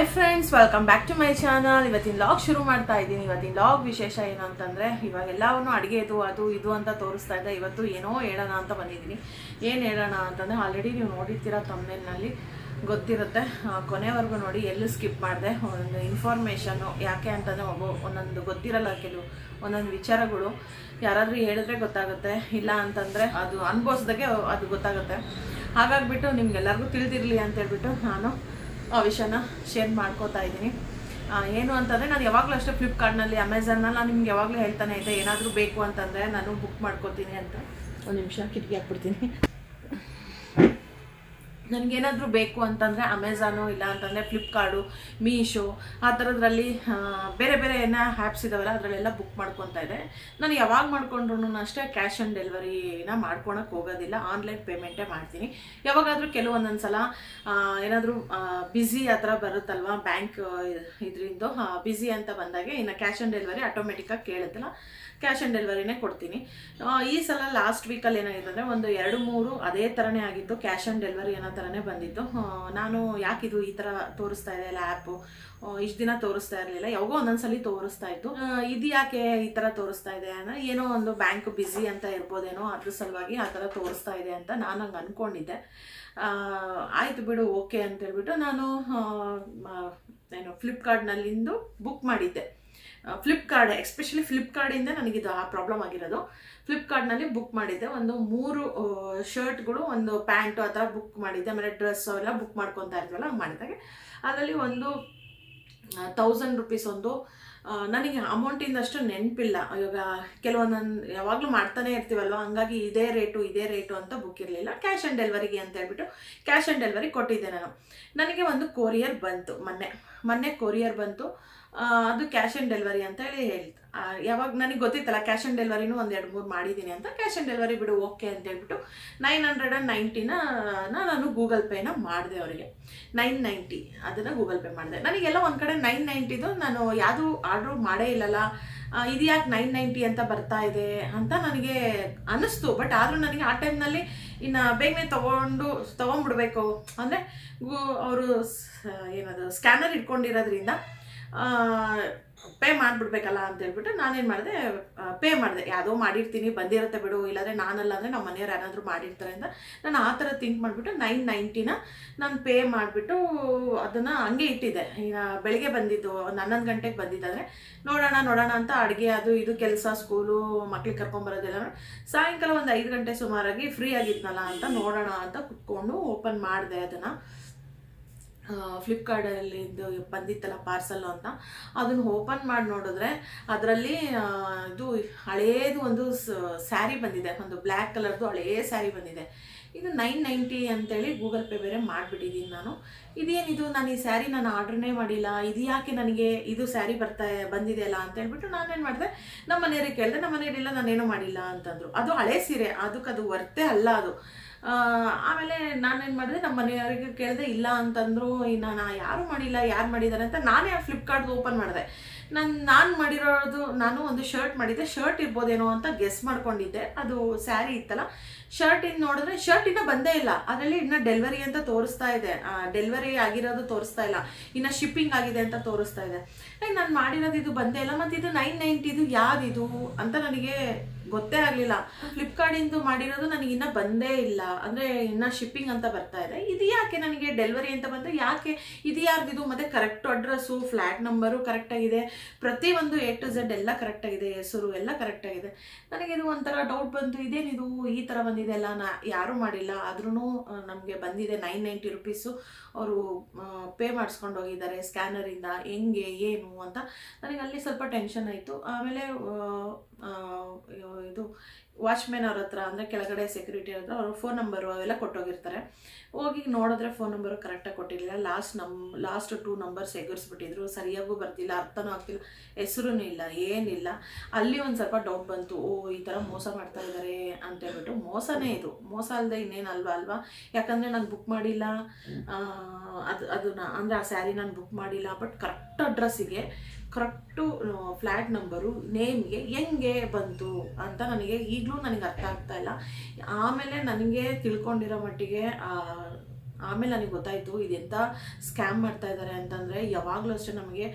Hi friends, welcome back to my channel. ಇವತ್ತಿನ vlog ಶುರು ಮಾಡ್ತಾ ಇದ್ದೀನಿ. ಇವತ್ತಿನ ಲಾಗ್ ವಿಶೇಷ ಏನು ಅಂತಂದರೆ, ಇವಾಗ ಎಲ್ಲವನ್ನೂ ಅಡುಗೆದು ಅದು ಇದು ಅಂತ ತೋರಿಸ್ತಾ ಇದ್ದೆ. ಇವತ್ತು ಏನೋ ಹೇಳೋಣ ಅಂತ ಬಂದಿದ್ದೀನಿ. ಏನು ಹೇಳೋಣ ಅಂತಂದರೆ, ಆಲ್ರೆಡಿ ನೀವು ನೋಡಿರ್ತೀರ ತಮ್ಮನೇಲಿನಲ್ಲಿ ಗೊತ್ತಿರುತ್ತೆ. ಕೊನೆವರೆಗೂ ನೋಡಿ, ಎಲ್ಲೂ ಸ್ಕಿಪ್ ಮಾಡಿದೆ. ಒಂದು ಇನ್ಫಾರ್ಮೇಷನ್ನು ಯಾಕೆ ಅಂತಂದರೆ, ಒಂದೊಂದು ಗೊತ್ತಿರಲ್ಲ, ಕೆಲವು ಒಂದೊಂದು ವಿಚಾರಗಳು ಯಾರಾದರೂ ಹೇಳಿದ್ರೆ ಗೊತ್ತಾಗುತ್ತೆ, ಇಲ್ಲ ಅಂತಂದರೆ ಅದು ಅನುಭವಿಸ್ದಾಗೆ ಅದು ಗೊತ್ತಾಗುತ್ತೆ. ಹಾಗಾಗಿಬಿಟ್ಟು ನಿಮ್ಗೆಲ್ಲರಿಗೂ ತಿಳಿದಿರಲಿ ಅಂತೇಳ್ಬಿಟ್ಟು ನಾನು ಆ ವಿಷಯನ ಶೇರ್ ಮಾಡ್ಕೋತಾ ಇದ್ದೀನಿ. ಏನು ಅಂತಂದರೆ, ನಾನು ಯಾವಾಗಲೂ ಅಷ್ಟೇ ಫ್ಲಿಪ್ಕಾರ್ಟ್ನಲ್ಲಿ, ಅಮೆಝಾನಲ್ಲಿ ನಾನು ನಿಮ್ಗೆ ಯಾವಾಗಲೂ ಹೇಳ್ತಾನೆ ಇದ್ದೆ, ಏನಾದರೂ ಬೇಕು ಅಂತಂದರೆ ನಾನು ಬುಕ್ ಮಾಡ್ಕೋತೀನಿ ಅಂತ. ಒಂದು ನಿಮಿಷ ಕಿಟಕಿ ಹಾಕ್ಬಿಡ್ತೀನಿ. ನನಗೇನಾದರೂ ಬೇಕು ಅಂತಂದರೆ ಅಮೆಝಾನು, ಇಲ್ಲ ಅಂತಂದರೆ ಫ್ಲಿಪ್ಕಾರ್ಟು, ಮೀಶೋ, ಆ ಥರದ್ರಲ್ಲಿ ಬೇರೆ ಬೇರೆ ಏನೋ ಆ್ಯಪ್ಸ್ ಇದ್ದಾವಲ್ಲ, ಅದರಲ್ಲೆಲ್ಲ ಬುಕ್ ಮಾಡ್ಕೊತಾ ಇದೆ. ನಾನು ಯಾವಾಗ ಮಾಡ್ಕೊಂಡ್ರು ಅಷ್ಟೇ ಕ್ಯಾಶ್ ಆನ್ ಡೆಲಿವರಿನ ಮಾಡ್ಕೊಳಕ್ಕೆ ಹೋಗೋದಿಲ್ಲ, ಆನ್ಲೈನ್ ಪೇಮೆಂಟೇ ಮಾಡ್ತೀನಿ. ಯಾವಾಗಾದರೂ ಕೆಲವೊಂದೊಂದು ಸಲ ಏನಾದರೂ ಬ್ಯುಸಿ ಆ ಥರ ಬರುತ್ತಲ್ವ, ಬ್ಯಾಂಕ್ ಇದರಿಂದ ಬ್ಯುಸಿ ಅಂತ ಬಂದಾಗ ಇನ್ನು ಕ್ಯಾಶ್ ಆನ್ ಡೆಲಿವರಿ ಆಟೋಮೆಟಿಕ್ಕಾಗಿ ಕೇಳುತ್ತಲ್ಲ, ಕ್ಯಾಶ್ ಆನ್ ಡೆಲಿವರಿನೇ ಕೊಡ್ತೀನಿ. ಈ ಸಲ ಲಾಸ್ಟ್ ವೀಕಲ್ಲಿ ಏನಾಗಿತ್ತು ಅಂದರೆ, ಒಂದು 2-3 ಅದೇ ಥರನೇ ಆಗಿತ್ತು, ಕ್ಯಾಶ್ ಆನ್ ಡೆಲಿವರಿ ಅನ್ನೋ ಥರನೇ ಬಂದಿತ್ತು. ನಾನು ಯಾಕಿದು ಈ ಥರ ತೋರಿಸ್ತಾ ಇದೆ ಅಲ್ಲ ಆ್ಯಪು, ಇಷ್ಟು ದಿನ ತೋರಿಸ್ತಾ ಇರಲಿಲ್ಲ, ಯಾವಾಗೋ ಒಂದೊಂದ್ಸಲಿ ತೋರಿಸ್ತಾ ಇತ್ತು. ಇದು ಯಾಕೆ ಈ ಥರ ತೋರಿಸ್ತಾ ಇದೆ ಅಂದರೆ, ಏನೋ ಒಂದು ಬ್ಯಾಂಕ್ ಬ್ಯುಸಿ ಅಂತ ಇರ್ಬೋದೇನೋ, ಅದ್ರ ಸಲುವಾಗಿ ಆ ಥರ ತೋರಿಸ್ತಾ ಇದೆ ಅಂತ ನಾನು ಹಂಗೆ ಅಂದ್ಕೊಂಡಿದ್ದೆ. ಆಯಿತು ಬಿಡು, ಓಕೆ ಅಂತೇಳ್ಬಿಟ್ಟು ನಾನು ಫ್ಲಿಪ್ಕಾರ್ಟ್ನಲ್ಲಿಂದು ಬುಕ್ ಮಾಡಿದ್ದೆ. ಫ್ಲಿಪ್ಕಾರ್ಟ್, ಎಸ್ಪೆಷಲಿ ಫ್ಲಿಪ್ಕಾರ್ಟಿಂದ ನನಗಿದು ಆ ಪ್ರಾಬ್ಲಮ್ ಆಗಿರೋದು. ಫ್ಲಿಪ್ಕಾರ್ಟ್ನಲ್ಲಿ ಬುಕ್ ಮಾಡಿದ್ದೆ. ಒಂದು 3 ಶರ್ಟ್ಗಳು, ಒಂದು ಪ್ಯಾಂಟು ಆ ಥರ ಬುಕ್ ಮಾಡಿದ್ದೆ. ಆಮೇಲೆ ಡ್ರೆಸ್ಸು ಎಲ್ಲ ಬುಕ್ ಮಾಡ್ಕೊತಾ ಇರ್ತೀವಲ್ಲ, ಹಂಗೆ ಮಾಡಿದಾಗೆ ಅದರಲ್ಲಿ ಒಂದು 1000 ರುಪೀಸ್ ಒಂದು ನನಗೆ ಅಮೌಂಟಿಂದಷ್ಟು ನೆನಪಿಲ್ಲ. ಇವಾಗ ಕೆಲವೊಂದೊಂದು ಯಾವಾಗಲೂ ಮಾಡ್ತಾನೆ ಇರ್ತೀವಲ್ವ, ಹಂಗಾಗಿ ಇದೇ ರೇಟು ಅಂತ ಬುಕ್ ಇರಲಿಲ್ಲ. ಕ್ಯಾಶ್ ಆನ್ ಡೆಲಿವರಿಗೆ ಅಂತ ಹೇಳ್ಬಿಟ್ಟು ಕ್ಯಾಶ್ ಆನ್ ಡೆಲಿವರಿ ಕೊಟ್ಟಿದ್ದೆ ನಾನು. ನನಗೆ ಒಂದು ಕೊರಿಯರ್ ಬಂತು, ಮೊನ್ನೆ ಕೊರಿಯರ್ ಬಂತು. ಅದು ಕ್ಯಾಶ್ ಆನ್ ಡೆಲಿವರಿ ಅಂತ ಹೇಳ್ತು. ಯಾವಾಗ ನನಗೆ ಗೊತ್ತಿತ್ತಲ್ಲ, ಕ್ಯಾಶ್ ಆನ್ ಡೆಲಿವರಿನೂ ಒಂದು 2-3 ಮಾಡಿದ್ದೀನಿ ಅಂತ. ಕ್ಯಾಶ್ ಆನ್ ಡೆಲಿವರಿ ಬಿಡು, ಓಕೆ ಅಂತ ಹೇಳ್ಬಿಟ್ಟು 990ನ ನಾನು ಗೂಗಲ್ ಪೇನ ಮಾಡಿದೆ ಅವರಿಗೆ. 990 ಅದನ್ನು ಗೂಗಲ್ ಪೇ ಮಾಡಿದೆ. ನನಗೆಲ್ಲ ಒಂದು ಕಡೆ 990ದು ನಾನು ಯಾವುದೂ ಆರ್ಡ್ರು ಮಾಡೇ ಇಲ್ಲಲ್ಲ, ಇದು ಯಾಕೆ 990 ಅಂತ ಬರ್ತಾ ಇದೆ ಅಂತ ನನಗೆ ಅನ್ನಿಸ್ತು. ಬಟ್ ಆದರೂ ನನಗೆ ಆ ಟೈಮ್ನಲ್ಲಿ ಇನ್ನು ಬೇಗನೆ ತೊಗೊಂಡ್ಬಿಡ್ಬೇಕು ಅಂದರೆ, ಅವರು ಏನದು ಸ್ಕ್ಯಾನರ್ ಇಟ್ಕೊಂಡಿರೋದ್ರಿಂದ ಪೇ ಮಾಡಿಬಿಡ್ಬೇಕಲ್ಲ ಅಂತ ಹೇಳ್ಬಿಟ್ಟು ನಾನೇನು ಮಾಡಿದೆ, ಪೇ ಮಾಡಿದೆ. ಯಾವುದೋ ಮಾಡಿರ್ತೀನಿ, ಬಂದಿರುತ್ತೆ ಬಿಡು, ಇಲ್ಲಾಂದರೆ ನಾನಲ್ಲ ಅಂದರೆ ನಮ್ಮ ಮನೆಯವ್ರು ಯಾರಾದರೂ ಮಾಡಿರ್ತಾರೆ ಅಂತ ನಾನು ಆ ಥರ ಥಿಂಕ್ ಮಾಡಿಬಿಟ್ಟು 990ನ ನಾನು ಪೇ ಮಾಡಿಬಿಟ್ಟು ಅದನ್ನು ಹಂಗೆ ಇಟ್ಟಿದ್ದೆ. ಈಗ ಬೆಳಗ್ಗೆ ಬಂದಿದ್ದು, ಒಂದು 11 ಗಂಟೆಗೆ ಬಂದಿದ್ದಾದರೆ ನೋಡೋಣ ಅಂತ ಅಡುಗೆ ಅದು ಇದು ಕೆಲಸ, ಸ್ಕೂಲು, ಮಕ್ಳಿಗೆ ಕರ್ಕೊಂಬರೋದೆಲ್ಲ ಸಾಯಂಕಾಲ ಒಂದು 5 ಗಂಟೆ ಸುಮಾರಾಗಿ ಫ್ರೀ ಆಗಿದ್ನಲ್ಲ ಅಂತ ನೋಡೋಣ ಅಂತ ಕುತ್ಕೊಂಡು ಓಪನ್ ಮಾಡಿದೆ ಅದನ್ನು. ಫ್ಲಿಪ್ಕಾರ್ಟಲ್ಲಿ ಇದು ಬಂದಿತ್ತಲ್ಲ ಪಾರ್ಸಲ್ಲು ಅಂತ, ಅದನ್ನು ಓಪನ್ ಮಾಡಿ ನೋಡಿದ್ರೆ ಅದರಲ್ಲಿ ಇದು ಹಳೇದು ಒಂದು ಸ್ಯಾರಿ ಬಂದಿದೆ, ಒಂದು ಬ್ಲ್ಯಾಕ್ ಕಲರ್ದು ಹಳೇ ಸ್ಯಾರಿ ಬಂದಿದೆ. ಇದು 990 ಅಂತೇಳಿ ಗೂಗಲ್ ಪೇ ಬೇರೆ ಮಾಡಿಬಿಟ್ಟಿದ್ದೀನಿ ನಾನು. ಇದೇನಿದು, ನಾನು ಈ ಸ್ಯಾರಿ ನಾನು ಆರ್ಡ್ರನ್ನೇ ಮಾಡಿಲ್ಲ, ಇದು ಯಾಕೆ ನನಗೆ ಇದು ಸ್ಯಾರಿ ಬಂದಿದೆಯಲ್ಲ ಅಂತ ಹೇಳ್ಬಿಟ್ಟು ನಾನೇನು ಮಾಡಿದೆ, ನಮ್ಮ ಮನೆಯವ್ರಿಗೆ ಕೇಳಿದೆ. ನಮ್ಮ ಮನೆಯವರಿಲ್ಲ, ನಾನೇನು ಮಾಡಿಲ್ಲ ಅಂತಂದರು. ಅದು ಹಳೇ ಸೀರೆ, ಅದು ವರ್ತೆ ಅಲ್ಲ ಅದು. ಆಮೇಲೆ ನಾನೇನು ಮಾಡಿದೆ, ನಮ್ಮ ಮನೆಯವರಿಗೆ ಕೇಳಿದೆ, ಇಲ್ಲ ಅಂತಂದರು. ಇನ್ನು ಯಾರು ಮಾಡಿಲ್ಲ, ಯಾರು ಮಾಡಿದ್ದಾರೆ ಅಂತ ನಾನೇ ಫ್ಲಿಪ್ಕಾರ್ಟ್ದು ಓಪನ್ ಮಾಡಿದೆ. ನಾನು ಮಾಡಿರೋದು, ನಾನು ಒಂದು ಶರ್ಟ್ ಮಾಡಿದ್ದೆ, ಶರ್ಟ್ ಇರ್ಬೋದೇನೋ ಅಂತ ಗೆಸ್ ಮಾಡ್ಕೊಂಡಿದ್ದೆ. ಅದು ಸ್ಯಾರಿ ಇತ್ತಲ್ಲ, ಶರ್ಟಿಂದ ನೋಡಿದ್ರೆ ಶರ್ಟ್ ಇನ್ನೂ ಬಂದೇ ಇಲ್ಲ. ಅದರಲ್ಲಿ ಇನ್ನೂ ಡೆಲಿವರಿ ಅಂತ ತೋರಿಸ್ತಾ ಇದೆ, ಡೆಲಿವರಿ ಆಗಿರೋದು ತೋರಿಸ್ತಾ ಇಲ್ಲ, ಇನ್ನು ಶಿಪ್ಪಿಂಗ್ ಆಗಿದೆ ಅಂತ ತೋರಿಸ್ತಾ ಇದೆ. ನಾನು ಮಾಡಿರೋದು ಇದು ಬಂದೇ ಇಲ್ಲ, ಮತ್ತು ಇದು 990 ಯಾವುದಿದು ಅಂತ ನನಗೆ ಗೊತ್ತೇ ಆಗಲಿಲ್ಲ. ಫ್ಲಿಪ್ಕಾರ್ಟಿಂದು ಮಾಡಿರೋದು ನನಗೆ ಇನ್ನೂ ಬಂದೇ ಇಲ್ಲ, ಅಂದರೆ ಇನ್ನೂ ಶಿಪ್ಪಿಂಗ್ ಅಂತ ಬರ್ತಾ ಇದೆ. ಇದು ಯಾಕೆ ನನಗೆ ಡೆಲಿವರಿ ಅಂತ ಬಂದರೆ ಯಾಕೆ, ಇದು ಯಾರ್ದಿದು, ಮತ್ತು ಕರೆಕ್ಟ್ ಅಡ್ರೆಸ್ಸು, ಫ್ಲ್ಯಾಟ್ ನಂಬರು ಕರೆಕ್ಟಾಗಿದೆ, ಪ್ರತಿಯೊಂದು A to Z ಎಲ್ಲ ಕರೆಕ್ಟಾಗಿದೆ, ಹೆಸರು ಎಲ್ಲ ಕರೆಕ್ಟಾಗಿದೆ. ನನಗಿದು ಒಂಥರ ಡೌಟ್ ಬಂತು, ಇದೇನಿದು ಈ ಥರ ಬಂದಿದೆ ಅಲ್ಲ, ಯಾರೂ ಮಾಡಿಲ್ಲ, ಆದ್ರೂ ನಮಗೆ ಬಂದಿದೆ 990 ರುಪೀಸು. ಅವರು ಪೇ ಮಾಡಿಸ್ಕೊಂಡು ಹೋಗಿದ್ದಾರೆ ಸ್ಕ್ಯಾನರಿಂದ, ಹೆಂಗೆ ಏನು ಅಂತ ನನಗೆ ಅಲ್ಲಿ ಸ್ವಲ್ಪ ಟೆನ್ಷನ್ ಆಯಿತು. ಆಮೇಲೆ ಇದು ವಾಚ್ಮ್ಯಾನ್ ಅವ್ರ ಹತ್ರ, ಅಂದರೆ ಕೆಳಗಡೆ ಸೆಕ್ಯೂರಿಟಿ ಹತ್ರ ಅವ್ರ ಫೋನ್ ನಂಬರು ಅವೆಲ್ಲ ಕೊಟ್ಟೋಗಿರ್ತಾರೆ. ಹೋಗಿ ನೋಡಿದ್ರೆ ಫೋನ್ ನಂಬರು ಕರೆಕ್ಟಾಗಿ ಕೊಟ್ಟಿರಲಿಲ್ಲ. ಲಾಸ್ಟ್ 2 ನಂಬರ್ಸ್ ಎಗರಿಸ್ಬಿಟ್ಟಿದ್ರು, ಸರಿಯಾಗೂ ಬರ್ತಿಲ್ಲ, ಅರ್ಥನೂ ಆಗ್ತಿಲ್ಲ, ಹೆಸರೂ ಇಲ್ಲ, ಏನಿಲ್ಲ. ಅಲ್ಲಿ ಒಂದು ಸ್ವಲ್ಪ ಡೌಟ್ ಬಂತು, ಈ ಥರ ಮೋಸ ಮಾಡ್ತಾ ಇದ್ದಾರೆ ಅಂತೇಳ್ಬಿಟ್ಟು. ಮೋಸನೇ ಇದು, ಮೋಸ ಅಲ್ಲದೆ ಇನ್ನೇನು ಅಲ್ವಾ. ಯಾಕಂದರೆ ನಾನು ಬುಕ್ ಮಾಡಿಲ್ಲ, ಅದನ್ನು ಅಂದರೆ ಆ ಸ್ಯಾರಿ ನಾನು ಬುಕ್ ಮಾಡಿಲ್ಲ, ಬಟ್ ಕರೆಕ್ಟ್ ಅಡ್ರೆಸ್ಸಿಗೆ ಕರೆಕ್ಟು ಫ್ಲ್ಯಾಟ್ ನಂಬರು ನೇಮ್ಗೆ ಹೆಂಗೆ ಬಂತು ಅಂತ ನನಗೆ ಈಗಲೂ ನನಗೆ ಅರ್ಥ ಆಗ್ತಾ ಇಲ್ಲ. ಆಮೇಲೆ ನನಗೆ ತಿಳ್ಕೊಂಡಿರೋ ಮಟ್ಟಿಗೆ ಆಮೇಲೆ ನನಗೆ ಗೊತ್ತಾಯಿತು ಇದೆಂಥ ಸ್ಕ್ಯಾಮ್ ಮಾಡ್ತಾ ಇದ್ದಾರೆ ಅಂತಂದರೆ, ಯಾವಾಗಲೂ ಅಷ್ಟೇ ನಮಗೆ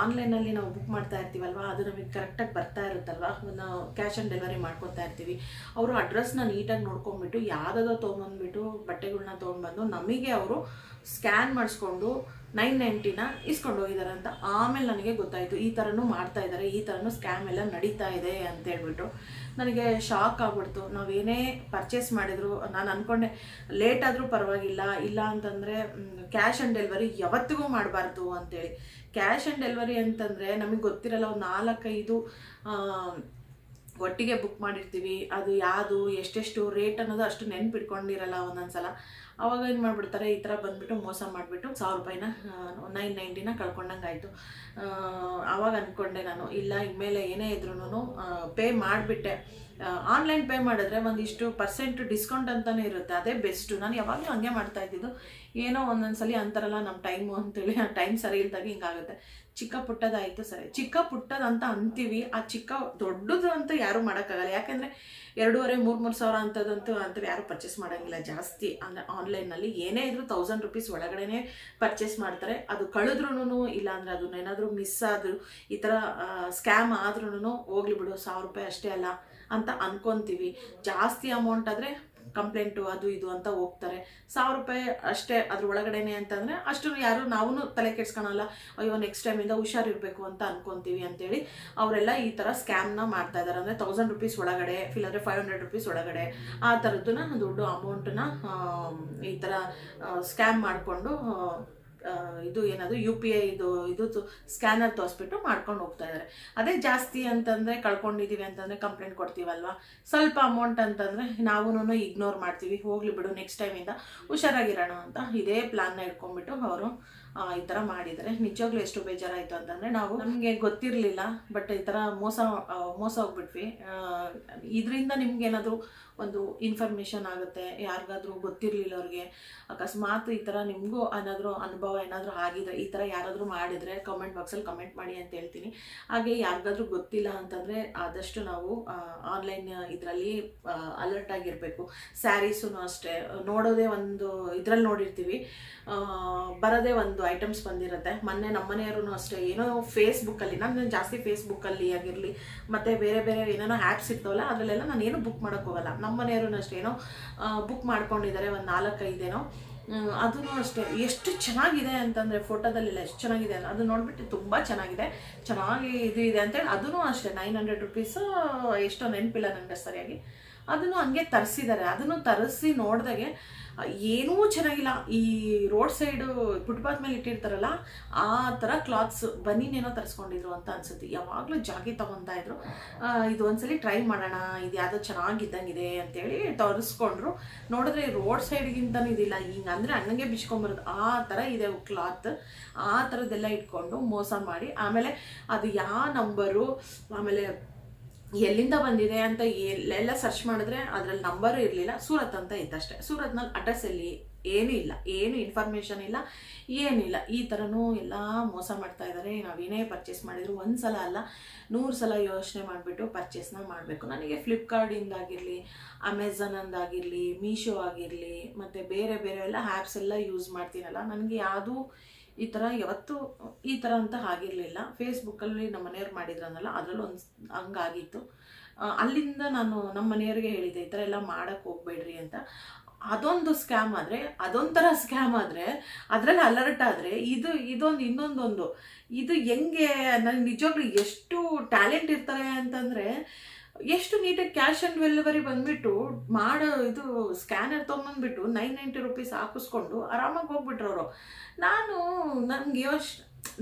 ಆನ್ಲೈನಲ್ಲಿ ನಾವು ಬುಕ್ ಮಾಡ್ತಾ ಇರ್ತೀವಲ್ವ, ಅದು ನಮಗೆ ಕರೆಕ್ಟಾಗಿ ಬರ್ತಾ ಇರುತ್ತಲ್ವ, ನಾವು ಕ್ಯಾಶ್ ಆನ್ ಡೆಲಿವರಿ ಮಾಡ್ಕೊತಾ ಇರ್ತೀವಿ. ಅವರು ಅಡ್ರೆಸ್ನ ನೀಟಾಗಿ ನೋಡ್ಕೊಂಡ್ಬಿಟ್ಟು ಯಾವುದಾದ್ರೂ ತೊಗೊಂಬಂದ್ಬಿಟ್ಟು ಬಟ್ಟೆಗಳ್ನ ತೊಗೊಂಡ್ಬಂದು ನಮಗೆ ಅವರು ಸ್ಕ್ಯಾನ್ ಮಾಡಿಸ್ಕೊಂಡು 990ನ ಇಸ್ಕೊಂಡು ಹೋಗಿದ್ದಾರೆ ಅಂತ. ಆಮೇಲೆ ನನಗೆ ಗೊತ್ತಾಯಿತು ಈ ಥರನೂ ಮಾಡ್ತಾ ಇದ್ದಾರೆ, ಈ ಥರನೂ ಸ್ಕ್ಯಾಮ್ ಎಲ್ಲ ನಡೀತಾ ಇದೆ ಅಂತ ಹೇಳ್ಬಿಟ್ಟು ನನಗೆ ಶಾಕ್ ಆಗ್ಬಿಡ್ತು. ನಾವೇನೇ ಪರ್ಚೇಸ್ ಮಾಡಿದ್ರು ನಾನು ಅಂದ್ಕೊಂಡೆ ಲೇಟ್ ಆದರೂ ಪರವಾಗಿಲ್ಲ, ಇಲ್ಲ ಅಂತಂದರೆ ಕ್ಯಾಶ್ ಆನ್ ಡೆಲಿವರಿ ಯಾವತ್ತಿಗೂ ಮಾಡಬಾರ್ದು ಅಂತೇಳಿ. ಕ್ಯಾಶ್ ಆನ್ ಡೆಲಿವರಿ ಅಂತಂದರೆ ನಮಗೆ ಗೊತ್ತಿರಲ್ಲ, ಒಂದು 4-5 ಒಟ್ಟಿಗೆ ಬುಕ್ ಮಾಡಿರ್ತೀವಿ, ಅದು ಯಾವುದು ಎಷ್ಟೆಷ್ಟು ರೇಟ್ ಅನ್ನೋದು ಅಷ್ಟು ನೆನ್ಪಿಟ್ಕೊಂಡಿರಲ್ಲ ಒಂದೊಂದು ಸಲ. ಅವಾಗ ಏನು ಮಾಡಿಬಿಡ್ತಾರೆ, ಈ ಥರ ಬಂದುಬಿಟ್ಟು ಮೋಸ ಮಾಡಿಬಿಟ್ಟು 1000 ರೂಪಾಯಿನ 990ನ ಕಳ್ಕೊಂಡಂಗೆ ಆಯಿತು. ಆವಾಗ ಅಂದ್ಕೊಂಡೆ ನಾನು, ಇಲ್ಲ ಇನ್ಮೇಲೆ ಏನೇ ಇದ್ರೂ ಪೇ ಮಾಡಿಬಿಟ್ಟೆ. ಆನ್ಲೈನ್ ಪೇ ಮಾಡಿದ್ರೆ ಒಂದಿಷ್ಟು ಪರ್ಸೆಂಟ್ ಡಿಸ್ಕೌಂಟ್ ಅಂತಲೇ ಇರುತ್ತೆ, ಅದೇ ಬೆಸ್ಟು. ನಾನು ಯಾವಾಗಲೂ ಹಂಗೆ ಮಾಡ್ತಾಯಿದ್ದಿದ್ದು. ಏನೋ ಒಂದೊಂದು ಸಲ ಅಂತಾರಲ್ಲ ನಮ್ಮ ಟೈಮು ಅಂತೇಳಿ, ಆ ಟೈಮ್ ಸರಿ ಇಲ್ದಾಗ ಹಿಂಗಾಗುತ್ತೆ. ಚಿಕ್ಕ ಪುಟ್ಟದಾಯಿತು ಸರಿ, ಚಿಕ್ಕ ಪುಟ್ಟದಂತ ಅಂತೀವಿ, ಆ ಚಿಕ್ಕ ದೊಡ್ಡದು ಅಂತ ಯಾರೂ ಮಾಡೋಕ್ಕಾಗಲ್ಲ. ಯಾಕೆಂದರೆ 2,500-3,000 ಸಾವಿರ ಅಂಥದ್ದು ಯಾರೂ ಪರ್ಚೇಸ್ ಮಾಡೋಂಗಿಲ್ಲ ಜಾಸ್ತಿ. ಅಂದರೆ ಆನ್ಲೈನಲ್ಲಿ ಏನೇ ಇದ್ರೂ 1000 ರೂಪೀಸ್ ಒಳಗಡೆ ಪರ್ಚೇಸ್ ಮಾಡ್ತಾರೆ. ಅದು ಕಳೆದ್ರೂ, ಇಲ್ಲಾಂದರೆ ಅದನ್ನ ಏನಾದರೂ ಮಿಸ್ ಆದರೂ, ಈ ಥರ ಸ್ಕ್ಯಾಮ್ ಆದ್ರೂ ಹೋಗ್ಲಿ ಬಿಡು 1000 ರೂಪಾಯಿ ಅಷ್ಟೇ ಅಲ್ಲ ಅಂತ ಅಂದ್ಕೊತೀವಿ. ಜಾಸ್ತಿ ಅಮೌಂಟ್ ಆದರೆ ಕಂಪ್ಲೇಂಟು ಅದು ಇದು ಅಂತ ಹೋಗ್ತಾರೆ. 1000 ರೂಪಾಯಿ ಅಷ್ಟೇ ಅದ್ರ ಒಳಗಡೆನೆ ಅಂತಂದರೆ ಅಷ್ಟು ಯಾರು ನಾವು ತಲೆ ಕೆಡ್ಸ್ಕೊಳಲ್ಲ. ಅಯ್ಯೋ ನೆಕ್ಸ್ಟ್ ಟೈಮಿಂದ ಹುಷಾರಿರಬೇಕು ಅಂತ ಅಂದ್ಕೊತೀವಿ ಅಂತೇಳಿ ಅವರೆಲ್ಲ ಈ ಥರ ಸ್ಕ್ಯಾಮ್ನ ಮಾಡ್ತಾ ಇದ್ದಾರೆ. ಅಂದರೆ 1000 ರೂಪೀಸ್ ಒಳಗಡೆ, ಇಲ್ಲಾಂದರೆ 500 ರೂಪೀಸ್ ಒಳಗಡೆ ಆ ಥರದ್ದನ್ನ ದುಡ್ಡು ಅಮೌಂಟನ್ನ ಈ ಥರ ಸ್ಕ್ಯಾಮ್ ಮಾಡಿಕೊಂಡು ಇದು ಏನದು UPI ಇದು ಸ್ಕ್ಯಾನರ್ ತೋರಿಸ್ಬಿಟ್ಟು ಮಾಡ್ಕೊಂಡು ಹೋಗ್ತಾ ಇದ್ದಾರೆ. ಅದೇ ಜಾಸ್ತಿ ಅಂತಂದರೆ ಕಳ್ಕೊಂಡಿದ್ದೀವಿ ಅಂತಂದರೆ ಕಂಪ್ಲೇಂಟ್ ಕೊಡ್ತೀವಲ್ವ. ಸ್ವಲ್ಪ ಅಮೌಂಟ್ ಅಂತಂದರೆ ನಾವು ಇಗ್ನೋರ್ ಮಾಡ್ತೀವಿ, ಹೋಗ್ಲಿ ಬಿಡು ನೆಕ್ಸ್ಟ್ ಟೈಮಿಂದ ಹುಷಾರಾಗಿರೋಣ ಅಂತ ಇದೇ ಪ್ಲಾನ್ನ ಇಟ್ಕೊಂಡ್ಬಿಟ್ಟು ಅವರು ಈ ಥರ ಮಾಡಿದ್ದಾರೆ. ನಿಜವಾಗ್ಲೂ ಎಷ್ಟು ಬೇಜಾರಾಯಿತು ಅಂತಂದರೆ, ನಾವು ನಮಗೆ ಗೊತ್ತಿರಲಿಲ್ಲ, ಬಟ್ ಈ ಥರ ಮೋಸ ಹೋಗ್ಬಿಟ್ವಿ. ಇದರಿಂದ ನಿಮ್ಗೇನಾದರೂ ಒಂದು ಇನ್ಫಾರ್ಮೇಷನ್ ಆಗುತ್ತೆ, ಯಾರಿಗಾದ್ರೂ ಗೊತ್ತಿರಲಿಲ್ಲ ಅವ್ರಿಗೆ, ಅಕಸ್ಮಾತ್ ಈ ಥರ ನಿಮಗೂ ಏನಾದರೂ ಅನುಭವ ಏನಾದರೂ ಆಗಿದ್ರೆ, ಈ ಥರ ಯಾರಾದರೂ ಮಾಡಿದರೆ ಕಮೆಂಟ್ ಬಾಕ್ಸಲ್ಲಿ ಕಮೆಂಟ್ ಮಾಡಿ ಅಂತ ಹೇಳ್ತೀನಿ. ಹಾಗೆ ಯಾರಿಗಾದ್ರೂ ಗೊತ್ತಿಲ್ಲ ಅಂತಂದರೆ ಆದಷ್ಟು ನಾವು ಆನ್ಲೈನ್ ಇದರಲ್ಲಿ ಅಲರ್ಟ್ ಆಗಿರಬೇಕು. ಸ್ಯಾರೀಸೂ ಅಷ್ಟೇ, ನೋಡೋದೇ ಒಂದು ಇದರಲ್ಲಿ ನೋಡಿರ್ತೀವಿ, ಬರೋದೇ ಒಂದು ಐಟಮ್ಸ್ ಬಂದಿರುತ್ತೆ. ಮೊನ್ನೆ ನಮ್ಮ ಮನೆಯವರು ಅಷ್ಟೇ, ಏನೋ ಫೇಸ್ಬುಕ್ಕಲ್ಲಿ, ನಾನು ಜಾಸ್ತಿ ಫೇಸ್ಬುಕ್ಕಲ್ಲಿ ಆಗಿರಲಿ ಮತ್ತು ಬೇರೆ ಏನೇನೋ ಆ್ಯಪ್ಸ್ ಇರ್ತಾವಲ್ಲ ಅದರಲ್ಲೆಲ್ಲ ನಾನು ಏನು ಬುಕ್ ಮಾಡೋಕ್ಕೆ ಹೋಗಲ್ಲ. ನಮ್ಮ ಮನೆಯವರು ಅಷ್ಟೇ ಏನೋ ಬುಕ್ ಮಾಡ್ಕೊಂಡಿದ್ದಾರೆ, ಒಂದು 4-5 ಏನೋ. ಅದೂ ಅಷ್ಟೇ ಎಷ್ಟು ಚೆನ್ನಾಗಿದೆ ಅಂತಂದರೆ, ಫೋಟೋದಲ್ಲೆಲ್ಲ ಎಷ್ಟು ಚೆನ್ನಾಗಿದೆ ಅದು ನೋಡಿಬಿಟ್ಟು ತುಂಬ ಚೆನ್ನಾಗಿ ಇದು ಇದೆ ಅಂತೇಳಿ ಅದೂ ಅಷ್ಟೇ 900 ರೂಪೀಸು ಎಷ್ಟೋ ನೆನಪಿಲ್ಲ ನನಗೆ ಸರಿಯಾಗಿ. ಅದನ್ನು ಹಂಗೆ ತರಿಸಿದ್ದಾರೆ. ಅದನ್ನು ತರಿಸಿ ನೋಡಿದಾಗೆ ಏನೂ ಚೆನ್ನಾಗಿಲ್ಲ. ಈ ರೋಡ್ ಸೈಡು ಫುಟ್ಪಾತ್ ಮೇಲೆ ಇಟ್ಟಿರ್ತಾರಲ್ಲ ಆ ಥರ ಕ್ಲಾತ್ಸ್ ಬನೀನೇನೋ ತರಿಸ್ಕೊಂಡಿದ್ರು ಅಂತ ಅನ್ಸುತ್ತೆ. ಯಾವಾಗಲೂ ಜಾಗಿ ತೊಗೊತಾ ಇದ್ರು. ಇದು ಒಂದ್ಸಲಿ ಟ್ರೈ ಮಾಡೋಣ, ಇದು ಯಾವುದೋ ಚೆನ್ನಾಗಿದ್ದಂಗಿದೆ ಅಂತೇಳಿ ತರಿಸ್ಕೊಂಡ್ರು. ನೋಡಿದ್ರೆ ರೋಡ್ ಸೈಡ್ಗಿಂತನೂ ಇದಿಲ್ಲ, ಹಿಂಗೆ ಅಂದರೆ ಹಂಗೆ ಬಿಚ್ಕೊಂಬರೋದು ಆ ಥರ ಇದೆ ಕ್ಲಾತ್. ಆ ಥರದ್ದೆಲ್ಲ ಇಟ್ಕೊಂಡು ಮೋಸ ಮಾಡಿ, ಆಮೇಲೆ ಅದು ಯಾವ ನಂಬರು, ಆಮೇಲೆ ಎಲ್ಲಿಂದ ಬಂದಿದೆ ಅಂತ ಎಲ್ಲ ಸರ್ಚ್ ಮಾಡಿದ್ರೆ ಅದರಲ್ಲಿ ನಂಬರು ಇರಲಿಲ್ಲ, ಸೂರತ್ ಅಂತ ಇತ್ತಷ್ಟೇ. ಸೂರತ್ನಲ್ಲಿ ಅಡ್ರೆಸ್ ಎಲ್ಲಿ ಏನೂ ಇಲ್ಲ, ಏನು ಇನ್ಫಾರ್ಮೇಷನ್ ಇಲ್ಲ, ಏನಿಲ್ಲ. ಈ ಥರನೂ ಎಲ್ಲ ಮೋಸ ಮಾಡ್ತಾ ಇದ್ದಾರೆ. ನಾವೇನೇ ಪರ್ಚೇಸ್ ಮಾಡಿದ್ರು ಒಂದು ಸಲ ಅಲ್ಲ 100 ಸಲ ಯೋಚನೆ ಮಾಡಿಬಿಟ್ಟು ಪರ್ಚೇಸ್ನ ಮಾಡಬೇಕು. ನನಗೆ ಫ್ಲಿಪ್ಕಾರ್ಟಿಂದಾಗಿರಲಿ, ಅಮೆಝಾನಂದಾಗಿರಲಿ, ಮೀಶೋ ಆಗಿರಲಿ, ಮತ್ತು ಬೇರೆ ಎಲ್ಲ ಆ್ಯಪ್ಸ್ ಎಲ್ಲ ಯೂಸ್ ಮಾಡ್ತೀನಲ್ಲ, ನನಗೆ ಯಾವುದೂ ಈ ಥರ ಯಾವತ್ತೂ ಈ ಥರ ಅಂತ ಆಗಿರಲಿಲ್ಲ. ಫೇಸ್ಬುಕ್ಕಲ್ಲಿ ನಮ್ಮ ಮನೆಯವ್ರು ಮಾಡಿದ್ರನ್ನಲ್ಲ, ಅದರಲ್ಲೂ ಒಂದು ಹಂಗಾಗಿತ್ತು. ಅಲ್ಲಿಂದ ನಾನು ನಮ್ಮ ಮನೆಯವ್ರಿಗೆ ಹೇಳಿದ್ದೆ ಈ ಥರ ಎಲ್ಲ ಮಾಡೋಕ್ಕೆ ಹೋಗ್ಬೇಡ್ರಿ ಅಂತ. ಅದೊಂದು ಸ್ಕ್ಯಾಮ್ ಆದರೆ, ಅದೊಂಥರ ಸ್ಕ್ಯಾಮ್ ಆದರೆ, ಅದರಲ್ಲಿ ಅಲರ್ಟ್ ಆದರೆ, ಇನ್ನೊಂದೊಂದು ಇದು ಹೆಂಗೆ ನನಗೆ ನಿಜವಾಗ್ಲೂ ಎಷ್ಟು ಟ್ಯಾಲೆಂಟ್ ಇರ್ತಾರೆ ಅಂತಂದರೆ, ಎಷ್ಟು ನೀಟಾಗಿ ಕ್ಯಾಶ್ ಆನ್ ಡೆಲಿವರಿ ಬಂದುಬಿಟ್ಟು ಇದು ಸ್ಕ್ಯಾನರ್ ತೊಗೊಂಬಂದ್ಬಿಟ್ಟು 990 ರೂಪೀಸ್ ಹಾಕಿಸ್ಕೊಂಡು ಆರಾಮಾಗಿ ಹೋಗ್ಬಿಟ್ರು ಅವರು. ನನಗೆ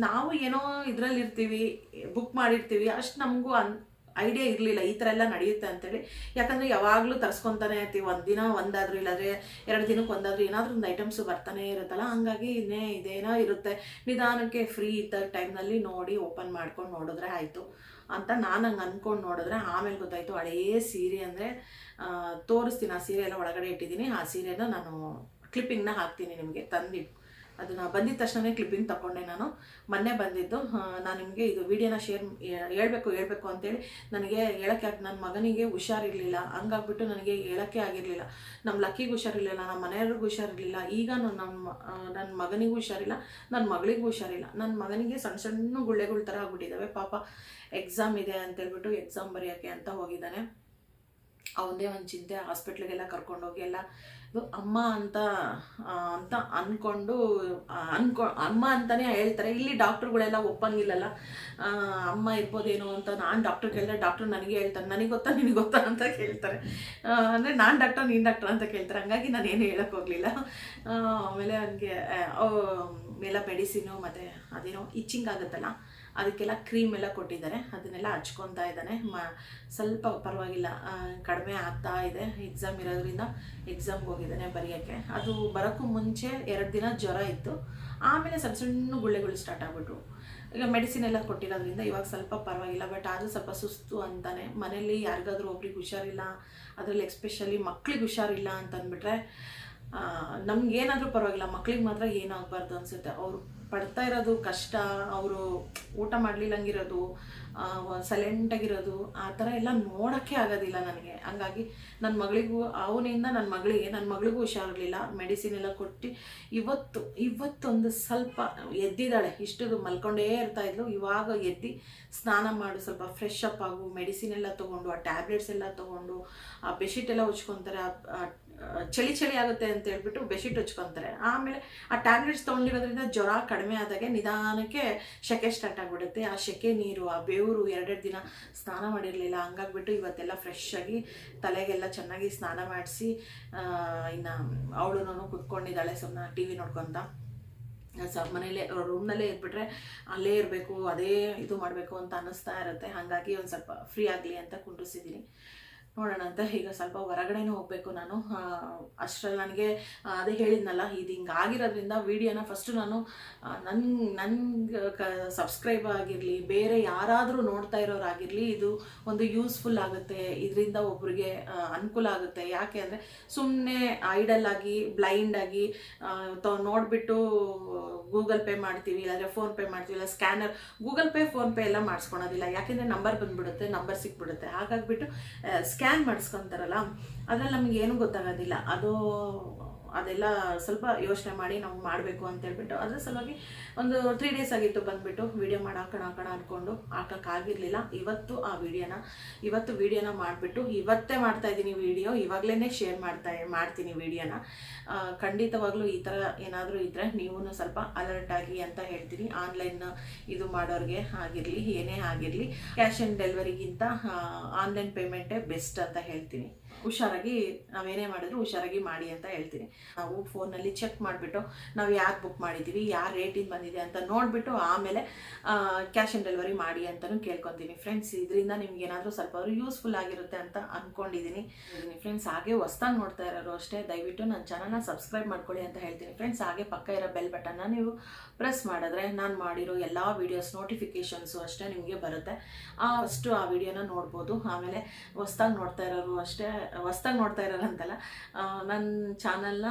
ನಾವು ಏನೋ ಇದರಲ್ಲಿರ್ತೀವಿ, ಬುಕ್ ಮಾಡಿರ್ತೀವಿ, ಅಷ್ಟು ನಮಗೂ ಐಡಿಯಾ ಇರಲಿಲ್ಲ ಈ ಥರ ಎಲ್ಲ ನಡೆಯುತ್ತೆ ಅಂತೇಳಿ. ಯಾಕಂದರೆ ಯಾವಾಗಲೂ ತರಿಸ್ಕೊತಾನೆ ಇರ್ತೀವಿ, ಒಂದಿನ ಒಂದಾದರೂ ಇಲ್ಲಾಂದರೆ 2 ದಿನಕ್ಕೆ ಒಂದಾದರೂ ಏನಾದರೂ ಒಂದು ಐಟಮ್ಸು ಬರ್ತಾನೆ ಇರುತ್ತಲ್ಲ, ಹಂಗಾಗಿ ಇದೇನೋ ಇರುತ್ತೆ, ನಿಧಾನಕ್ಕೆ ಫ್ರೀ ಇದ್ದ ಟೈಮ್ನಲ್ಲಿ ನೋಡಿ ಓಪನ್ ಮಾಡ್ಕೊಂಡು ನೋಡಿದ್ರೆ ಆಯಿತು ಅಂತ ನಾನು ಹಂಗೆ ಅಂದ್ಕೊಂಡು ನೋಡಿದ್ರೆ, ಆಮೇಲೆ ಗೊತ್ತಾಯಿತು ಹಳೇ ಸೀರೆ ಅಂದರೆ ತೋರಿಸ್ತೀನಿ. ಆ ಸೀರೆ ಎಲ್ಲ ಒಳಗಡೆ ಇಟ್ಟಿದ್ದೀನಿ, ಆ ಸೀರೆನ ನಾನು ಕ್ಲಿಪ್ಪಿಂಗ್ನ ಹಾಕ್ತೀನಿ ನಿಮಗೆ ತಂದು ಅದನ್ನು ಬಂದಿದ್ದ ತಕ್ಷಣವೇ ಕ್ಲಿಪ್ಪಿಂಗ್ ತಗೊಂಡೆ ನಾನು. ಮೊನ್ನೆ ಬಂದಿದ್ದು. ನಾನು ನಿಮಗೆ ಇದು ವಿಡಿಯೋನ ಹೇಳ್ಬೇಕು ಅಂತೇಳಿ ನನಗೆ ಹೇಳೋಕ್ಕೆ ನನ್ನ ಮಗನಿಗೆ ಹುಷಾರಿರಲಿಲ್ಲ, ಹಂಗಾಗ್ಬಿಟ್ಟು ನನಗೆ ಹೇಳೋಕ್ಕೆ ಆಗಿರಲಿಲ್ಲ. ನಮ್ಮ ಲಕ್ಕಿಗೂ ಹುಷಾರಿರಲಿಲ್ಲ, ನಮ್ಮ ಮನೆಯವ್ರಿಗೂ ಹುಷಾರಿರಲಿಲ್ಲ. ಈಗ ನನ್ನ ಮಗನಿಗೂ ಹುಷಾರಿಲ್ಲ, ನನ್ನ ಮಗಳಿಗೂ ಹುಷಾರಿಲ್ಲ. ನನ್ನ ಮಗನಿಗೆ ಸಣ್ಣ ಸಣ್ಣ ಗುಳ್ಳೆಗಳ ಥರ ಆಗ್ಬಿಟ್ಟಿದ್ದಾವೆ. ಪಾಪ ಎಕ್ಸಾಮ್ ಇದೆ ಅಂತೇಳ್ಬಿಟ್ಟು ಎಕ್ಸಾಮ್ ಬರೆಯೋಕ್ಕೆ ಅಂತ ಹೋಗಿದ್ದಾನೆ. ಅವನದೇ ಒಂದು ಚಿಂತೆ. ಹಾಸ್ಪಿಟ್ಲಿಗೆಲ್ಲ ಕರ್ಕೊಂಡೋಗಿ ಎಲ್ಲ ಇದು ಅಮ್ಮ ಅಂತ ಅಂದ್ಕೊಂಡು ಅಮ್ಮ ಅಂತಲೇ ಹೇಳ್ತಾರೆ. ಇಲ್ಲಿ ಡಾಕ್ಟ್ರುಗಳೆಲ್ಲ ಒಪ್ಪಂಗಿಲ್ಲಲ್ಲ, ಅಮ್ಮ ಇರ್ಬೋದೇನೋ ಅಂತ. ನಾನು ಡಾಕ್ಟ್ರ್ ಕೇಳಿದ್ರೆ ಡಾಕ್ಟ್ರು ನನಗೆ ಹೇಳ್ತಾರೆ, ನನಗೆ ಗೊತ್ತಾ ನಿನಗೆ ಗೊತ್ತಾ ಅಂತ ಕೇಳ್ತಾರೆ. ಅಂದರೆ ನಾನು ಡಾಕ್ಟರ್ ನೀನು ಡಾಕ್ಟ್ರ್ ಅಂತ ಕೇಳ್ತಾರೆ. ಹಂಗಾಗಿ ನಾನೇನು ಹೇಳೋಕ್ಕೋಗಲಿಲ್ಲ. ಆಮೇಲೆ ನನಗೆ ಎಲ್ಲ ಮೆಡಿಸಿನು ಮತ್ತು ಅದೇನೋ ಇಚ್ಚಿಂಗ್ ಆಗುತ್ತಲ್ಲ ಅದಕ್ಕೆಲ್ಲ ಕ್ರೀಮ್ ಎಲ್ಲ ಕೊಟ್ಟಿದ್ದಾರೆ, ಅದನ್ನೆಲ್ಲ ಹಚ್ಕೊತಾ ಇದ್ದಾನೆ. ಸ್ವಲ್ಪ ಪರವಾಗಿಲ್ಲ, ಕಡಿಮೆ ಆಗ್ತಾ ಇದೆ. ಎಕ್ಸಾಮ್ ಇರೋದ್ರಿಂದ ಎಕ್ಸಾಮ್ಗೆ ಹೋಗಿದ್ದಾನೆ ಬರೆಯೋಕ್ಕೆ. ಅದು ಬರೋಕ್ಕೂ ಮುಂಚೆ 2 ದಿನ ಜ್ವರ ಇತ್ತು, ಆಮೇಲೆ ಸಣ್ಣ ಸಣ್ಣ ಗುಳ್ಳೆಗಳು ಸ್ಟಾರ್ಟ್ ಆಗಿಬಿಟ್ರು. ಈಗ ಮೆಡಿಸಿನ್ ಎಲ್ಲ ಕೊಟ್ಟಿರೋದ್ರಿಂದ ಇವಾಗ ಸ್ವಲ್ಪ ಪರವಾಗಿಲ್ಲ, ಬಟ್ ಆದರೂ ಸ್ವಲ್ಪ ಸುಸ್ತು ಅಂತಾನೆ. ಮನೇಲಿ ಯಾರಿಗಾದ್ರೂ ಒಬ್ರಿಗೆ ಹುಷಾರಿಲ್ಲ, ಅದರಲ್ಲಿ ಎಸ್ಪೆಷಲಿ ಮಕ್ಳಿಗೆ ಹುಷಾರಿಲ್ಲ ಅಂತಂದ್ಬಿಟ್ರೆ ನಮಗೇನಾದರೂ ಪರವಾಗಿಲ್ಲ, ಮಕ್ಳಿಗೆ ಮಾತ್ರ ಏನಾಗಬಾರ್ದು ಅನಿಸುತ್ತೆ. ಅವರು ಪಡ್ತಾ ಇರೋದು ಕಷ್ಟ, ಅವರು ಊಟ ಮಾಡಲಿಲ್ಲಂಗಿರೋದು, ಸೈಲೆಂಟಾಗಿರೋದು, ಆ ಥರ ಎಲ್ಲ ನೋಡೋಕ್ಕೆ ಆಗೋದಿಲ್ಲ ನನಗೆ. ಹಂಗಾಗಿ ನನ್ನ ಮಗಳಿಗೂ ಅವನಿಂದ ನನ್ನ ಮಗಳಿಗೂ ಹುಷಾರಿರಲಿಲ್ಲ. ಮೆಡಿಸಿನ್ ಎಲ್ಲ ಕೊಟ್ಟು ಇವತ್ತೊಂದು ಸ್ವಲ್ಪ ಎದ್ದಿದ್ದಾಳೆ. ಇಷ್ಟು ಮಲ್ಕೊಂಡೇ ಇರ್ತಾಯಿದ್ಲು, ಇವಾಗ ಎದ್ದು ಸ್ನಾನ ಮಾಡು, ಸ್ವಲ್ಪ ಫ್ರೆಶ್ ಅಪ್ ಆಗು, ಮೆಡಿಸಿನ್ ಎಲ್ಲ ತೊಗೊಂಡು, ಆ ಟ್ಯಾಬ್ಲೆಟ್ಸ್ ಎಲ್ಲ ತೊಗೊಂಡು, ಆ ಬೆಡ್ಶೀಟ್ ಎಲ್ಲ ಉಜ್ಕೊತಾರೆ. ಚಳಿ ಆಗುತ್ತೆ ಅಂತ ಹೇಳ್ಬಿಟ್ಟು ಬೆಡ್ಶೀಟ್ ಹಚ್ಕೊತಾರೆ. ಆಮೇಲೆ ಆ ಟ್ಯಾಬ್ಲೆಟ್ಸ್ ತೊಗೊಂಡಿರೋದ್ರಿಂದ ಜ್ವರ ಕಡಿಮೆ ಆದಾಗೆ ನಿಧಾನಕ್ಕೆ ಸೆಕೆ ಸ್ಟಾರ್ಟ್ ಆಗಿಬಿಡುತ್ತೆ. ಆ ಸೆಕೆ ನೀರು, ಆ ಬೆವರು, 2 ದಿನ ಸ್ನಾನ ಮಾಡಿರಲಿಲ್ಲ. ಹಂಗಾಗ್ಬಿಟ್ಟು ಇವತ್ತೆಲ್ಲ ಫ್ರೆಶ್ ಆಗಿ ತಲೆಗೆಲ್ಲ ಚೆನ್ನಾಗಿ ಸ್ನಾನ ಮಾಡಿಸಿ ಇನ್ನು ಅವಳು ಕುತ್ಕೊಂಡಿದ್ದಾಳೆ ಸುಮ್ಮನೆ ಟಿ ವಿ ನೋಡ್ಕೊತ. ಮನೇಲೇ ರೂಮ್ನಲ್ಲೇ ಇದ್ಬಿಟ್ರೆ ಅಲ್ಲೇ ಇರಬೇಕು, ಅದೇ ಇದು ಮಾಡಬೇಕು ಅಂತ ಅನ್ನಿಸ್ತಾ ಇರುತ್ತೆ. ಹಾಗಾಗಿ ಒಂದು ಸ್ವಲ್ಪ ಫ್ರೀ ಆಗಲಿ ಅಂತ ಕುಂಡ್ರಿಸಿದ್ದೀನಿ. ನೋಡೋಣ ಅಂತ. ಈಗ ಸ್ವಲ್ಪ ಹೊರಗಡೆನೂ ಹೋಗಬೇಕು ನಾನು. ಅಷ್ಟರಲ್ಲಿ ನನಗೆ ಅದೇ ಹೇಳಿದ್ನಲ್ಲ, ಇದು ಹಿಂಗೆ ಆಗಿರೋದ್ರಿಂದ ವೀಡಿಯೋನ ಫಸ್ಟು ನಾನು ನನ್ಗೆ ಸಬ್ಸ್ಕ್ರೈಬ್ ಆಗಿರಲಿ, ಬೇರೆ ಯಾರಾದರೂ ನೋಡ್ತಾ ಇರೋರಾಗಿರಲಿ, ಇದು ಒಂದು ಯೂಸ್ಫುಲ್ ಆಗುತ್ತೆ, ಇದರಿಂದ ಒಬ್ರಿಗೆ ಅನುಕೂಲ ಆಗುತ್ತೆ. ಯಾಕೆ ಅಂದರೆ ಸುಮ್ಮನೆ ಐಡಲ್ಲಾಗಿ ಬ್ಲೈಂಡಾಗಿ ನೋಡಿಬಿಟ್ಟು ಗೂಗಲ್ ಪೇ ಮಾಡ್ತೀವಿ, ಇಲ್ಲಾಂದರೆ ಫೋನ್ಪೇ ಮಾಡ್ತೀವಿ, ಇಲ್ಲ ಸ್ಕ್ಯಾನರ್, ಗೂಗಲ್ ಪೇ ಫೋನ್ಪೇ ಎಲ್ಲ ಮಾಡಿಸ್ಕೊಳೋದಿಲ್ಲ. ಯಾಕೆಂದರೆ ನಂಬರ್ ಬಂದುಬಿಡುತ್ತೆ, ನಂಬರ್ ಸಿಕ್ಬಿಡುತ್ತೆ. ಹಾಗಾಗಿಬಿಟ್ಟು ಸ್ಕ್ಯಾನ್ ಮಾಡಿಸ್ಕೊತಾರಲ್ಲ, ಅದ್ರಲ್ಲಿ ನಮಗೆ ಏನೂ ಗೊತ್ತಾಗೋದಿಲ್ಲ. ಅದೆಲ್ಲ ಸ್ವಲ್ಪ ಯೋಚನೆ ಮಾಡಿ ನಾವು ಮಾಡಬೇಕು ಅಂತೇಳ್ಬಿಟ್ಟು ಅದ್ರ ಸಲುವಾಗಿ ಒಂದು 3 ಡೇಸ್ ಆಗಿತ್ತು ಬಂದುಬಿಟ್ಟು ವೀಡಿಯೋ ಹಾಕೋಣ ಅಂದ್ಕೊಂಡು ಹಾಕೋಕ್ಕಾಗಿರಲಿಲ್ಲ. ಇವತ್ತು ವೀಡಿಯೋನ ಮಾಡಿಬಿಟ್ಟು ಇವತ್ತೇ ಮಾಡ್ತಾಯಿದ್ದೀನಿ ವೀಡಿಯೋ. ಇವಾಗಲೇ ಶೇರ್ ಮಾಡ್ತೀನಿ ವೀಡಿಯೋನ. ಖಂಡಿತವಾಗ್ಲೂ ಈ ಥರ ಏನಾದರೂ ಇದ್ದರೆ ನೀವು ಸ್ವಲ್ಪ ಅಲರ್ಟ್ ಆಗಿ ಅಂತ ಹೇಳ್ತೀನಿ. ಆನ್ಲೈನ್ ಇದು ಮಾಡೋರಿಗೆ ಆಗಿರಲಿ, ಏನೇ ಆಗಿರಲಿ, ಕ್ಯಾಶ್ ಆನ್ ಡೆಲಿವರಿಗಿಂತ ಆನ್ಲೈನ್ ಪೇಮೆಂಟೇ ಬೆಸ್ಟ್ ಅಂತ ಹೇಳ್ತೀನಿ. ಹುಷಾರಾಗಿ ನಾವೇನೇ ಮಾಡಿದ್ರು ಹುಷಾರಾಗಿ ಮಾಡಿ ಅಂತ ಹೇಳ್ತೀನಿ. ನಾವು ಫೋನಲ್ಲಿ ಚೆಕ್ ಮಾಡಿಬಿಟ್ಟು ನಾವು ಯಾರು ಬುಕ್ ಮಾಡಿದ್ದೀವಿ, ಯಾರು ರೇಟಿಂದ ಬಂದಿದೆ ಅಂತ ನೋಡಿಬಿಟ್ಟು ಆಮೇಲೆ ಕ್ಯಾಶ್ ಆನ್ ಡೆಲಿವರಿ ಮಾಡಿ ಅಂತಲೂ ಕೇಳ್ಕೊತೀನಿ ಫ್ರೆಂಡ್ಸ್. ಇದರಿಂದ ನಿಮ್ಗೆ ಏನಾದರೂ ಸ್ವಲ್ಪ ಯೂಸ್ಫುಲ್ ಆಗಿರುತ್ತೆ ಅಂತ ಅಂದ್ಕೊಂಡಿದ್ದೀನಿ ಫ್ರೆಂಡ್ಸ್. ಹಾಗೆ ಹೊಸ್ದಾಗಿ ನೋಡ್ತಾ ಇರೋರು ಅಷ್ಟೇ ದಯವಿಟ್ಟು ನನ್ನ ಚಾನಲ್ನ ಸಬ್ಸ್ಕ್ರೈಬ್ ಮಾಡ್ಕೊಳ್ಳಿ ಅಂತ ಹೇಳ್ತೀನಿ ಫ್ರೆಂಡ್ಸ್. ಹಾಗೆ ಪಕ್ಕ ಇರೋ ಬೆಲ್ ಬಟನ್ನ ನೀವು ಪ್ರೆಸ್ ಮಾಡಿದ್ರೆ ನಾನು ಮಾಡಿರೋ ಎಲ್ಲ ವೀಡಿಯೋಸ್ ನೋಟಿಫಿಕೇಷನ್ಸು ಅಷ್ಟೇ ನಿಮಗೆ ಬರುತ್ತೆ. ಫಸ್ಟು ಆ ವಿಡಿಯೋನ ನೋಡ್ಬೋದು. ಆಮೇಲೆ ಹೊಸ್ದಾಗಿ ನೋಡ್ತಾ ಇರೋರಂತಲ್ಲ, ನನ್ನ ಚಾನಲ್ನ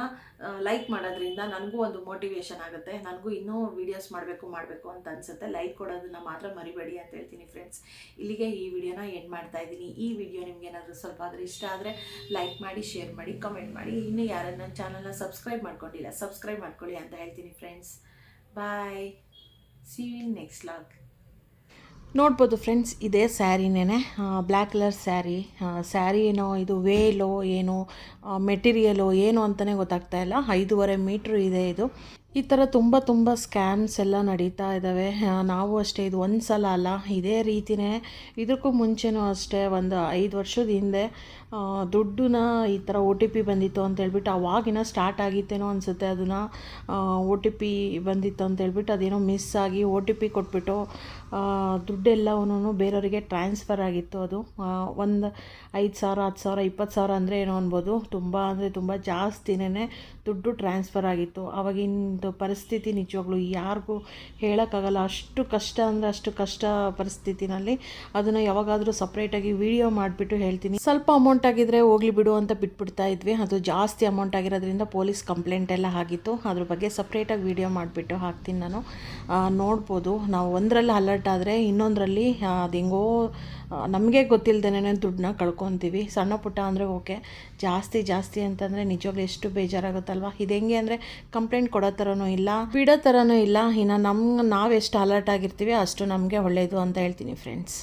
ಲೈಕ್ ಮಾಡೋದ್ರಿಂದ ನನಗೂ ಒಂದು ಮೋಟಿವೇಶನ್ ಆಗುತ್ತೆ, ನನಗೂ ಇನ್ನೂ ವೀಡಿಯೋಸ್ ಮಾಡಬೇಕು ಅಂತ ಅನಿಸುತ್ತೆ. ಲೈಕ್ ಕೊಡೋದನ್ನು ಮಾತ್ರ ಮರಿಬೇಡಿ ಅಂತ ಹೇಳ್ತೀನಿ ಫ್ರೆಂಡ್ಸ್. ಇಲ್ಲಿಗೆ ಈ ವಿಡಿಯೋನ ಎಂಡ್ ಮಾಡ್ತಾ ಇದ್ದೀನಿ. ಈ ವಿಡಿಯೋ ನಿಮ್ಗೆ ಏನಾದರೂ ಸ್ವಲ್ಪ ಆದರೂ ಇಷ್ಟ ಆದರೆ ಲೈಕ್ ಮಾಡಿ, ಶೇರ್ ಮಾಡಿ, ಕಮೆಂಟ್ ಮಾಡಿ. ಇನ್ನೂ ಯಾರು ನನ್ನ ಚಾನಲ್ನ ಸಬ್ಸ್ಕ್ರೈಬ್ ಮಾಡ್ಕೊಂಡಿಲ್ಲ ಸಬ್ಸ್ಕ್ರೈಬ್ ಮಾಡ್ಕೊಳ್ಳಿ ಅಂತ ಹೇಳ್ತೀನಿ friends. Bye, see you in next vlog. ನೋಡ್ಬೋದು ಫ್ರೆಂಡ್ಸ್, ಇದೇ ಸ್ಯಾರಿನೇ, ಬ್ಲ್ಯಾಕ್ ಕಲರ್ ಸ್ಯಾರಿ ಏನೋ ಇದು ವೇಲೋ ಏನೋ ಮೆಟೀರಿಯಲು ಏನು ಅಂತಲೇ ಗೊತ್ತಾಗ್ತಾ ಇಲ್ಲ. 5.5 ಮೀಟ್ರ್ ಇದೆ ಇದು. ಈ ಥರ ತುಂಬ ಸ್ಕ್ಯಾಮ್ಸ್ ಎಲ್ಲ ನಡೀತಾ ಇದ್ದಾವೆ. ನಾವು ಅಷ್ಟೇ, ಇದು ಒಂದು ಸಲ ಅಲ್ಲ, ಇದೇ ರೀತಿಯೇ ಇದಕ್ಕೂ ಮುಂಚೆನೂ ಅಷ್ಟೇ ಒಂದು 5 ವರ್ಷದ ಹಿಂದೆ ದುಡ್ಡನ್ನ ಈ ಥರ OTP ಬಂದಿತ್ತು ಅಂತೇಳ್ಬಿಟ್ಟು ಅವಾಗಿನ ಸ್ಟಾರ್ಟ್ ಆಗಿತ್ತೇನೋ ಅನಿಸುತ್ತೆ. ಅದನ್ನು OTP ಬಂದಿತ್ತು ಅಂತೇಳ್ಬಿಟ್ಟು ಅದೇನೋ ಮಿಸ್ ಆಗಿ OTP ಕೊಟ್ಬಿಟ್ಟು ದುಡ್ಡೆಲ್ಲವೂ ಬೇರೆಯವರಿಗೆ ಟ್ರಾನ್ಸ್ಫರ್ ಆಗಿತ್ತು. ಅದು ಒಂದು 5,000, 10,000, 20,000 ಅಂದರೆ ಏನೋ ಅನ್ಬೋದು. ತುಂಬ ಅಂದರೆ ತುಂಬ ಜಾಸ್ತಿನೇ ದುಡ್ಡು ಟ್ರಾನ್ಸ್ಫರ್ ಆಗಿತ್ತು. ಆವಾಗಿನ ಒಂದು ಪರಿಸ್ಥಿತಿ ನಿಜವಾಗ್ಲೂ ಯಾರಿಗೂ ಹೇಳೋಕ್ಕಾಗಲ್ಲ. ಅಷ್ಟು ಕಷ್ಟ ಅಂದರೆ ಅಷ್ಟು ಕಷ್ಟ ಪರಿಸ್ಥಿತಿನಲ್ಲಿ ಅದನ್ನು ಯಾವಾಗಾದರೂ ಸಪ್ರೇಟಾಗಿ ವಿಡಿಯೋ ಮಾಡಿಬಿಟ್ಟು ಹೇಳ್ತೀನಿ. ಸ್ವಲ್ಪ ಅಮೌಂಟ್ ಆಗಿದ್ದರೆ ಹೋಗ್ಲಿ ಬಿಡು ಅಂತ ಬಿಟ್ಬಿಡ್ತಾ ಇದ್ವಿ. ಅದು ಜಾಸ್ತಿ ಅಮೌಂಟ್ ಆಗಿರೋದ್ರಿಂದ ಪೊಲೀಸ್ ಕಂಪ್ಲೇಂಟ್ ಎಲ್ಲ ಆಗಿತ್ತು. ಅದ್ರ ಬಗ್ಗೆ ಸಪ್ರೇಟಾಗಿ ವಿಡಿಯೋ ಮಾಡಿಬಿಟ್ಟು ಹಾಕ್ತೀನಿ ನಾನು. ನೋಡ್ಬೋದು, ನಾವು ಒಂದರಲ್ಲಿ ಅಲರ್ಟ್ ಆದರೆ ಇನ್ನೊಂದರಲ್ಲಿ ಅದು ಹೆಂಗೋ ನಮಗೆ ಗೊತ್ತಿಲ್ಲದೇನೆ ದುಡ್ಡನ್ನ ಕಳ್ಕೊತೀವಿ. ಸಣ್ಣ ಪುಟ್ಟ ಅಂದರೆ ಓಕೆ, ಜಾಸ್ತಿ ಅಂತಂದರೆ ನಿಜವಾಗ್ಲೂ ಎಷ್ಟು ಬೇಜಾರಾಗುತ್ತಲ್ವ. ಇದು ಹೆಂಗೆ ಅಂದರೆ ಕಂಪ್ಲೇಂಟ್ ಕೊಡೋ ಥರನೂ ಇಲ್ಲ, ಬಿಡೋ ಥರನೂ ಇಲ್ಲ. ಇನ್ನು ನಾವು ಎಷ್ಟು ಅಲರ್ಟ್ ಆಗಿರ್ತೀವಿ ಅಷ್ಟು ನಮಗೆ ಒಳ್ಳೆಯದು ಅಂತ ಹೇಳ್ತೀನಿ ಫ್ರೆಂಡ್ಸ್.